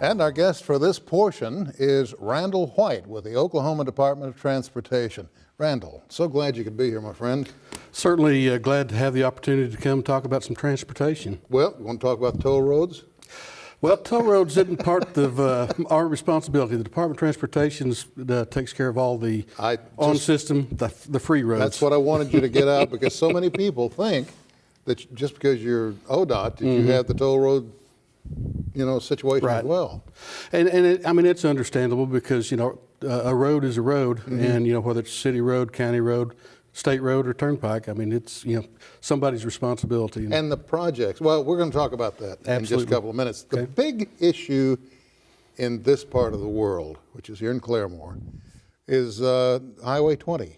And our guest for this portion is Randle White with the Oklahoma Department of Transportation. Randle, so glad you could be here, my friend. Certainly glad to have the opportunity to come talk about some transportation. Well, you want to talk about the toll roads? Well, toll roads isn't part of our responsibility. The Department of Transportation takes care of all the on-system, the free roads. That's what I wanted you to get out, because so many people think that just because you're ODOT, that you have the toll road situation as well. And I mean, it's understandable because, a road is a road, and, whether it's city road, county road, state road, or turnpike, I mean, it's, somebody's responsibility. And the projects, well, we're going to talk about that in just a couple of minutes. The big issue in this part of the world, which is here in Claremore, is Highway 20.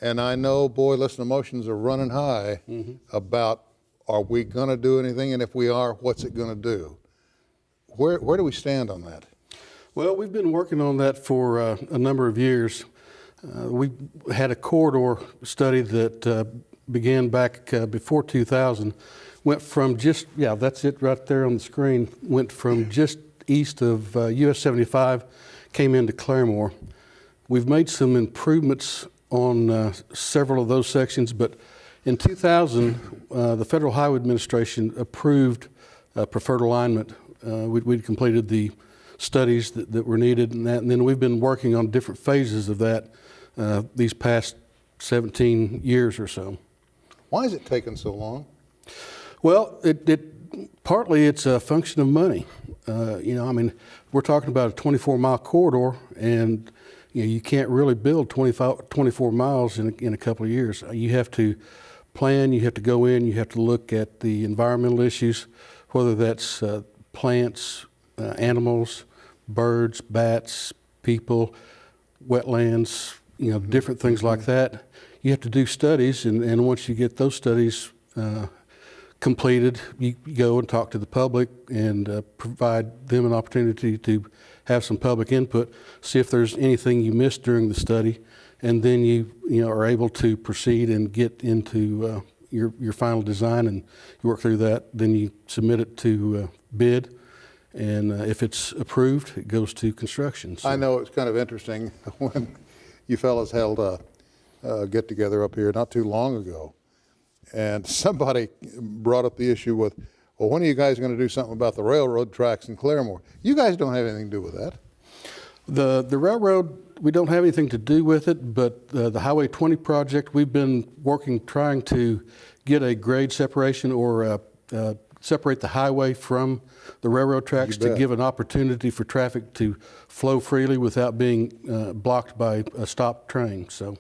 And I know, boy, listen, emotions are running high about, are we going to do anything? And if we are, what's it going to do? Where do we stand on that? Well, we've been working on that for a number of years. We had a corridor study that began back before 2000, went from just, that's it right there on the screen, went from just east of US 75, came into Claremore. We've made some improvements on several of those sections, but in 2000, the Federal Highway Administration approved preferred alignment. We'd completed the studies that were needed, and then we've been working on different phases of that these past 17 years or so. Why has it taken so long? Well, partly it's a function of money. I mean, we're talking about a 24-mile corridor, and you can't really build 24 miles in a couple of years. You have to plan, you have to go in, you have to look at the environmental issues, whether that's plants, animals, birds, bats, people, wetlands, different things like that. You have to do studies, and once you get those studies completed, you go and talk to the public and provide them an opportunity to have some public input, see if there's anything you missed during the study, and then you are able to proceed and get into your final design, and you work through that. Then you submit it to bid, and if it's approved, it goes to construction. So. I know it's kind of interesting when you fellas held a get-together up here not too long ago, and somebody brought up the issue with, well, when are you guys going to do something about the railroad tracks in Claremore? You guys don't have anything to do with that. The railroad, we don't have anything to do with it, but the Highway 20 project, we've been working, trying to get a grade separation or separate the highway from the railroad tracks to give an opportunity for traffic to flow freely without being blocked by a stopped train. So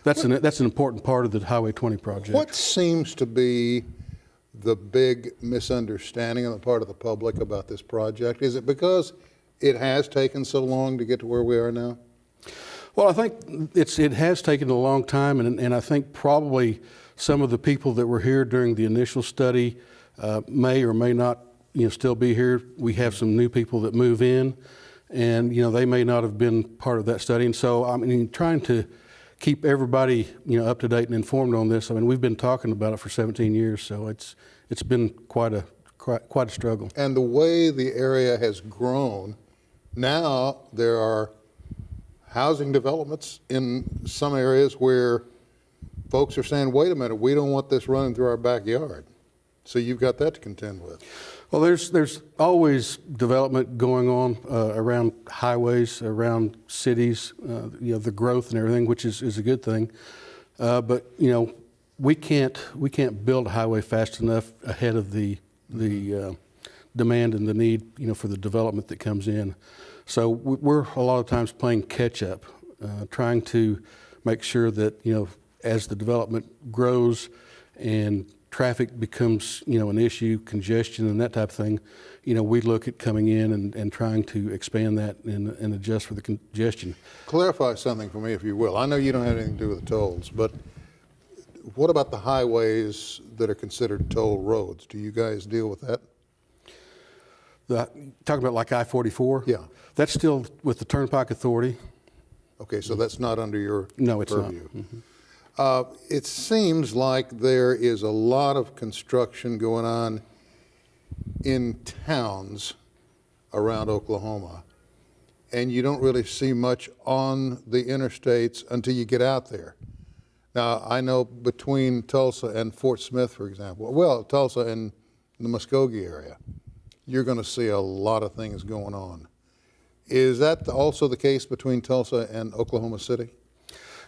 that's an important part of the Highway 20 project. What seems to be the big misunderstanding on the part of the public about this project? Is it because it has taken so long to get to where we are now? Well, I think it has taken a long time, and I think probably some of the people that were here during the initial study may or may not still be here. We have some new people that move in, and they may not have been part of that study. And so, I mean, trying to keep everybody up to date and informed on this. I mean, we've been talking about it for 17 years, so it's been quite a struggle. And the way the area has grown, now there are housing developments in some areas where folks are saying, wait a minute, we don't want this running through our backyard. So you've got that to contend with. Well, there's always development going on around highways, around cities, the growth and everything, which is a good thing. But we can't build a highway fast enough ahead of the demand and the need for the development that comes in. So we're a lot of times playing catch up, trying to make sure that as the development grows and traffic becomes, an issue, congestion and that type of thing, we look at coming in and trying to expand that and adjust for the congestion. Clarify something for me, if you will. I know you don't have anything to do with the tolls, but what about the highways that are considered toll roads? Do you guys deal with that? Talking about like I-44? Yeah. That's still with the Turnpike Authority. Okay, so that's not under your No, it's purview. not. It seems like there is a lot of construction going on in towns around Oklahoma, and you don't really see much on the interstates until you get out there. Now, I know between Tulsa and Fort Smith, for example, well, Tulsa and the Muskogee area, you're going to see a lot of things going on. Is that also the case between Tulsa and Oklahoma City?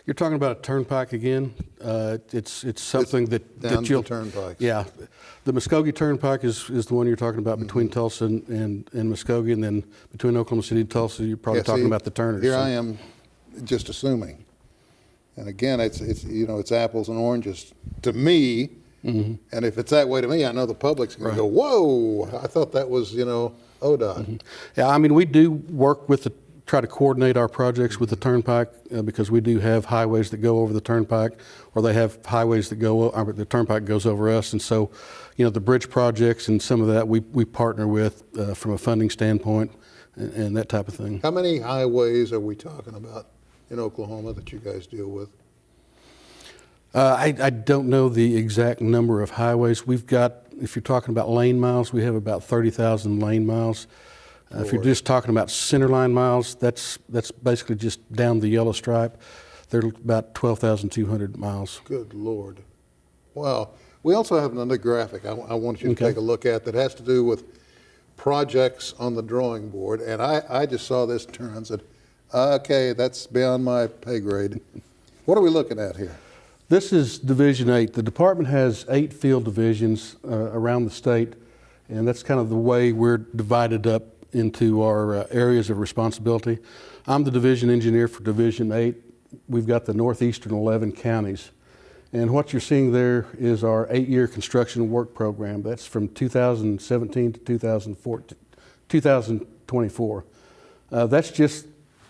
You're talking about a turnpike again. It's something that you'll turnpike. Yeah, the Muskogee Turnpike is the one you're talking about between Tulsa and Muskogee, and then between Oklahoma City and Tulsa, you're probably talking about the Turners. Here I am, just assuming, and again, it's apples and oranges to me. And if it's that way to me, I know the public's going to go, "Whoa! I thought that was ODOT." Yeah, I mean, we do work with try to coordinate our projects with the turnpike because we do have highways that go over the turnpike, or they have highways that the turnpike goes over us. And so, the bridge projects and some of that we partner with from a funding standpoint and that type of thing. How many highways are we talking about in Oklahoma that you guys deal with? I don't know the exact number of highways. We've got, if you're talking about lane miles, we have about 30,000 lane miles. If you're just talking about centerline miles, that's basically just down the yellow stripe. They're about 12,200 miles. Good Lord. Wow. We also have another graphic I want you to take a look at that has to do with projects on the drawing board. And I just saw this turn and said, okay, that's beyond my pay grade. What are we looking at here? This is Division 8. The department has 8 field divisions around the state, and that's kind of the way we're divided up into our areas of responsibility. I'm the division engineer for Division 8. We've got the northeastern 11 counties. And what you're seeing there is our 8-year construction work program. That's from 2017 to 2024. That's just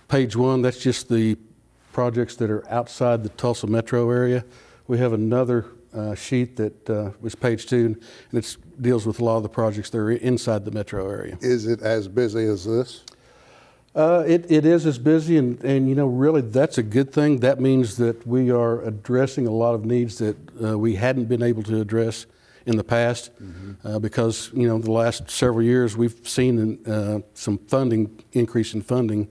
page 1. That's just the projects that are outside the Tulsa metro area. We have another sheet that was page 2, and it deals with a lot of the projects that are inside the metro area. Is it as busy as this? It is as busy, and really that's a good thing. That means that we are addressing a lot of needs that we hadn't been able to address in the past because the last several years we've seen some increase in funding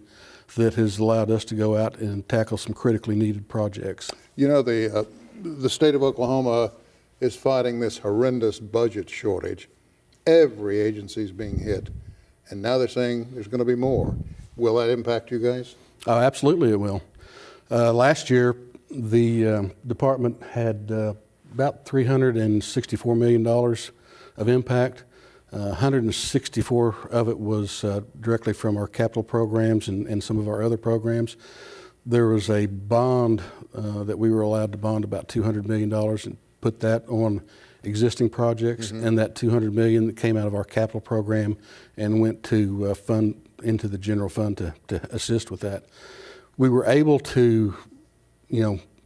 that has allowed us to go out and tackle some critically needed projects. The state of Oklahoma is fighting this horrendous budget shortage. Every agency is being hit, and now they're saying there's going to be more. Will that impact you guys? Absolutely it will. Last year, the department had about $364 million of impact. 164 of it was directly from our capital programs and some of our other programs. There was a bond that we were allowed to bond about $200 million and put that on existing projects, and that $200 million that came out of our capital program and went to fund into the general fund to assist with that. We were able to,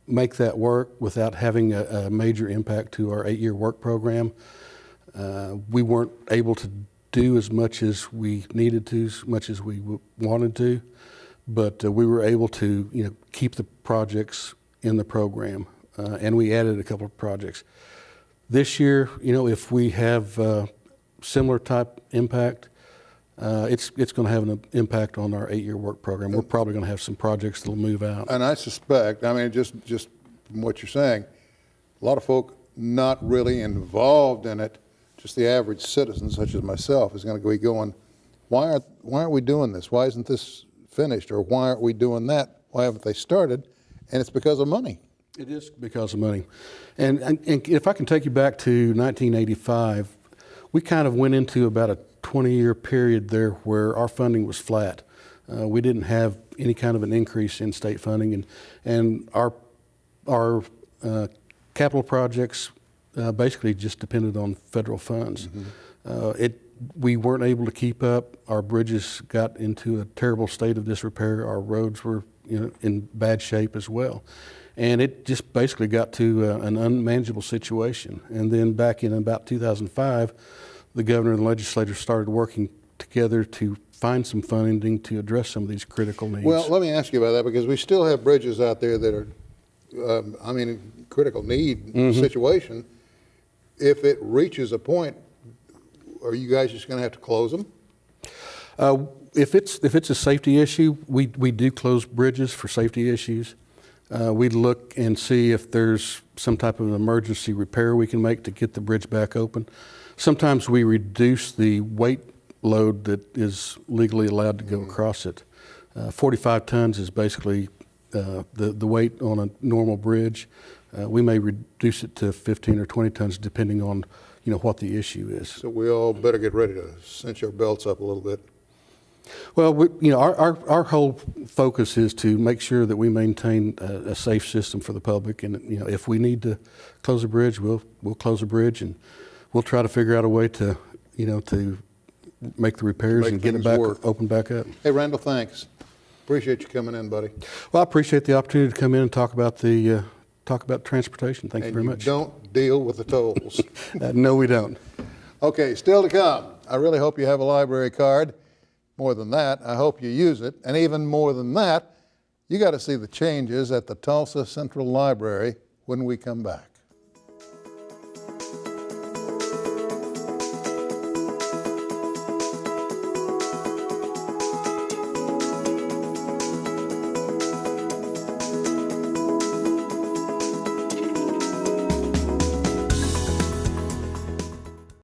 make that work without having a major impact to our 8-year work program. We weren't able to do as much as we needed to, as much as we wanted to, but we were able to, keep the projects in the program, and we added a couple of projects. This year, if we have similar type impact, it's going to have an impact on our 8-year work program. We're probably going to have some projects that'll move out. And I suspect, just from what you're saying, a lot of folk not really involved in it, just the average citizen such as myself is going to be going, why aren't we doing this? Why isn't this finished? Or why aren't we doing that? Why haven't they started? And it's because of money. It is because of money. And if I can take you back to 1985, we kind of went into about a 20-year period there where our funding was flat. We didn't have any kind of an increase in state funding, and our capital projects basically just depended on federal funds. We weren't able to keep up. Our bridges got into a terrible state of disrepair. Our roads were in bad shape as well. And it just basically got to an unmanageable situation. And then back in about 2005, the governor and the legislature started working together to find some funding to address some of these critical needs. Well, let me ask you about that, because we still have bridges out there that are, critical need situation. If it reaches a point, are you guys just going to have to close them? If it's a safety issue, we do close bridges for safety issues. We look and see if there's some type of emergency repair we can make to get the bridge back open. Sometimes we reduce the weight load that is legally allowed to go across it. 45 tons is basically the weight on a normal bridge. We may reduce it to 15 or 20 tons depending on what the issue is. So we all better get ready to cinch our belts up a little bit. Well, our whole focus is to make sure that we maintain a safe system for the public, and if we need to close a bridge, we'll close a bridge, and we'll try to figure out a way to to make the repairs and get it back open back up. Hey, Randle, thanks. Appreciate you coming in, buddy. Well, I appreciate the opportunity to come in and talk about transportation. Thank you very much. Don't deal with the tolls. No, we don't. Okay, still to come. I really hope you have a library card. More than that, I hope you use it. And even more than that, you got to see the changes at the Tulsa Central Library when we come back.